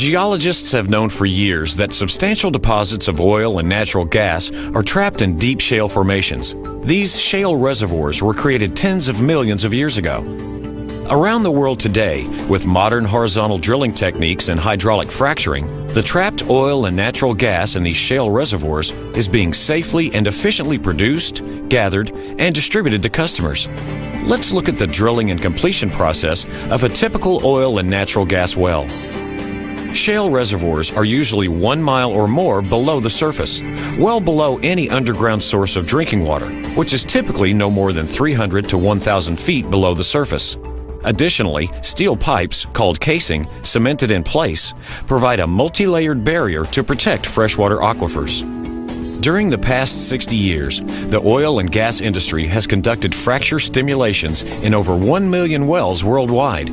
Geologists have known for years that substantial deposits of oil and natural gas are trapped in deep shale formations. These shale reservoirs were created tens of millions of years ago. Around the world today, with modern horizontal drilling techniques and hydraulic fracturing, the trapped oil and natural gas in these shale reservoirs is being safely and efficiently produced, gathered, and distributed to customers. Let's look at the drilling and completion process of a typical oil and natural gas well. Shale reservoirs are usually 1 mile or more below the surface, well below any underground source of drinking water, which is typically no more than 300 to 1,000 feet below the surface. Additionally, steel pipes, called casing, cemented in place, provide a multi-layered barrier to protect freshwater aquifers. During the past 60 years, the oil and gas industry has conducted fracture stimulations in over 1 million wells worldwide.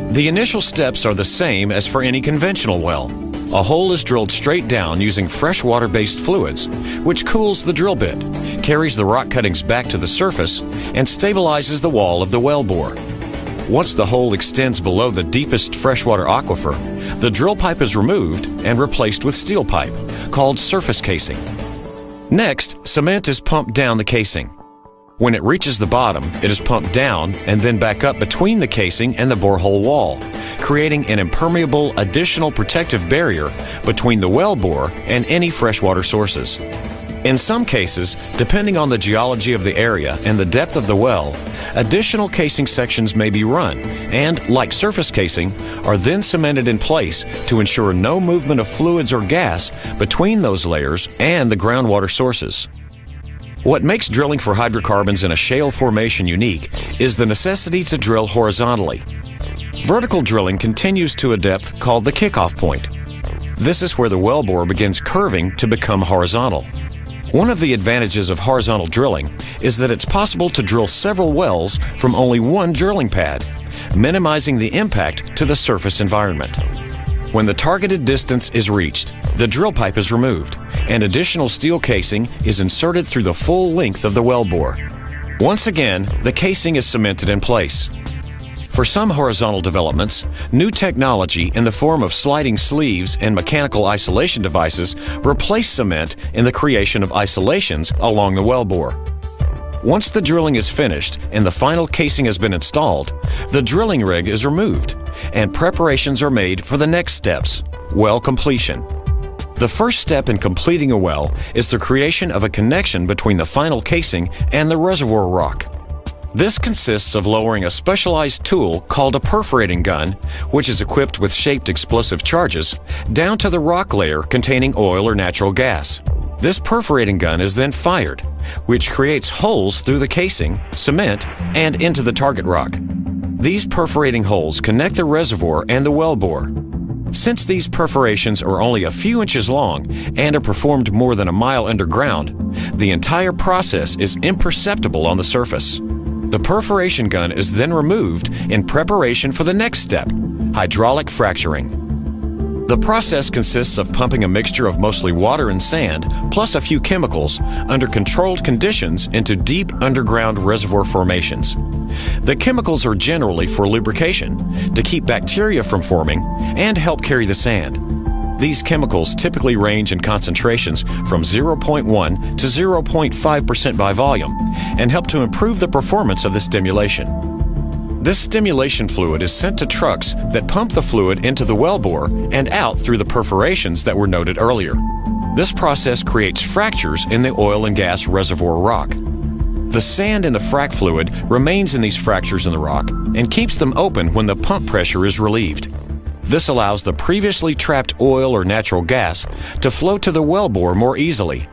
The initial steps are the same as for any conventional well. A hole is drilled straight down using freshwater-based fluids, which cools the drill bit, carries the rock cuttings back to the surface, and stabilizes the wall of the well bore. Once the hole extends below the deepest freshwater aquifer, the drill pipe is removed and replaced with steel pipe, called surface casing. Next, cement is pumped down the casing. When it reaches the bottom, it is pumped down and then back up between the casing and the borehole wall, creating an impermeable additional protective barrier between the well bore and any freshwater sources. In some cases, depending on the geology of the area and the depth of the well, additional casing sections may be run and, like surface casing, are then cemented in place to ensure no movement of fluids or gas between those layers and the groundwater sources. What makes drilling for hydrocarbons in a shale formation unique is the necessity to drill horizontally. Vertical drilling continues to a depth called the kickoff point. This is where the wellbore begins curving to become horizontal. One of the advantages of horizontal drilling is that it's possible to drill several wells from only one drilling pad, minimizing the impact to the surface environment. When the targeted distance is reached, the drill pipe is removed, and additional steel casing is inserted through the full length of the wellbore. Once again, the casing is cemented in place. For some horizontal developments, new technology in the form of sliding sleeves and mechanical isolation devices replace cement in the creation of isolations along the wellbore. Once the drilling is finished and the final casing has been installed, the drilling rig is removed and preparations are made for the next steps, well completion. The first step in completing a well is the creation of a connection between the final casing and the reservoir rock. This consists of lowering a specialized tool called a perforating gun, which is equipped with shaped explosive charges, down to the rock layer containing oil or natural gas. This perforating gun is then fired, which creates holes through the casing, cement, and into the target rock. These perforating holes connect the reservoir and the wellbore. Since these perforations are only a few inches long and are performed more than a mile underground, the entire process is imperceptible on the surface. The perforation gun is then removed in preparation for the next step, hydraulic fracturing. The process consists of pumping a mixture of mostly water and sand, plus a few chemicals, under controlled conditions into deep underground reservoir formations. The chemicals are generally for lubrication, to keep bacteria from forming, and help carry the sand. These chemicals typically range in concentrations from 0.1 to 0.5% by volume and help to improve the performance of the stimulation. This stimulation fluid is sent to trucks that pump the fluid into the wellbore and out through the perforations that were noted earlier. This process creates fractures in the oil and gas reservoir rock. The sand in the frac fluid remains in these fractures in the rock and keeps them open when the pump pressure is relieved. This allows the previously trapped oil or natural gas to flow to the wellbore more easily.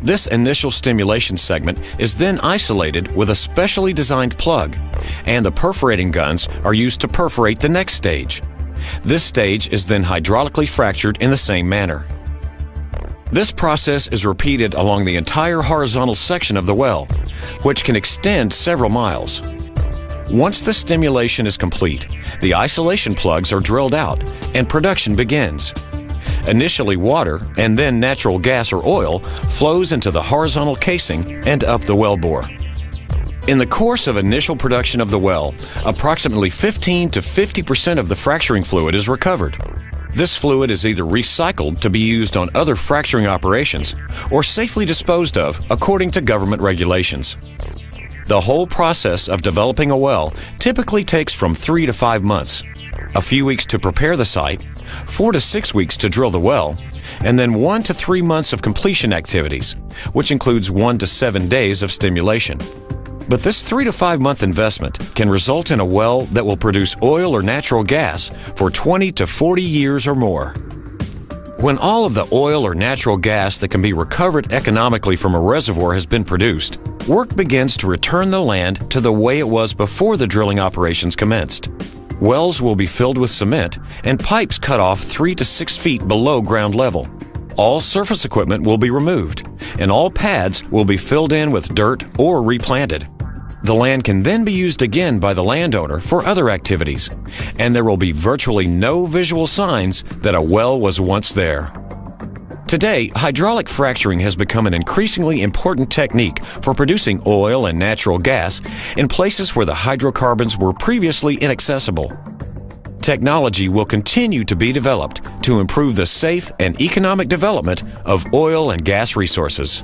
This initial stimulation segment is then isolated with a specially designed plug, and the perforating guns are used to perforate the next stage. This stage is then hydraulically fractured in the same manner. This process is repeated along the entire horizontal section of the well, which can extend several miles. Once the stimulation is complete, the isolation plugs are drilled out and production begins. Initially water and then natural gas or oil flows into the horizontal casing and up the wellbore. In the course of initial production of the well, approximately 15 to 50% of the fracturing fluid is recovered. This fluid is either recycled to be used on other fracturing operations or safely disposed of according to government regulations. The whole process of developing a well typically takes from 3 to 5 months, a few weeks to prepare the site, 4 to 6 weeks to drill the well, and then 1 to 3 months of completion activities, which includes 1 to 7 days of stimulation. But this 3 to 5 month investment can result in a well that will produce oil or natural gas for 20 to 40 years or more. When all of the oil or natural gas that can be recovered economically from a reservoir has been produced, work begins to return the land to the way it was before the drilling operations commenced. Wells will be filled with cement and pipes cut off 3 to 6 feet below ground level. All surface equipment will be removed, and all pads will be filled in with dirt or replanted. The land can then be used again by the landowner for other activities, and there will be virtually no visual signs that a well was once there. Today, hydraulic fracturing has become an increasingly important technique for producing oil and natural gas in places where the hydrocarbons were previously inaccessible. Technology will continue to be developed to improve the safe and economic development of oil and gas resources.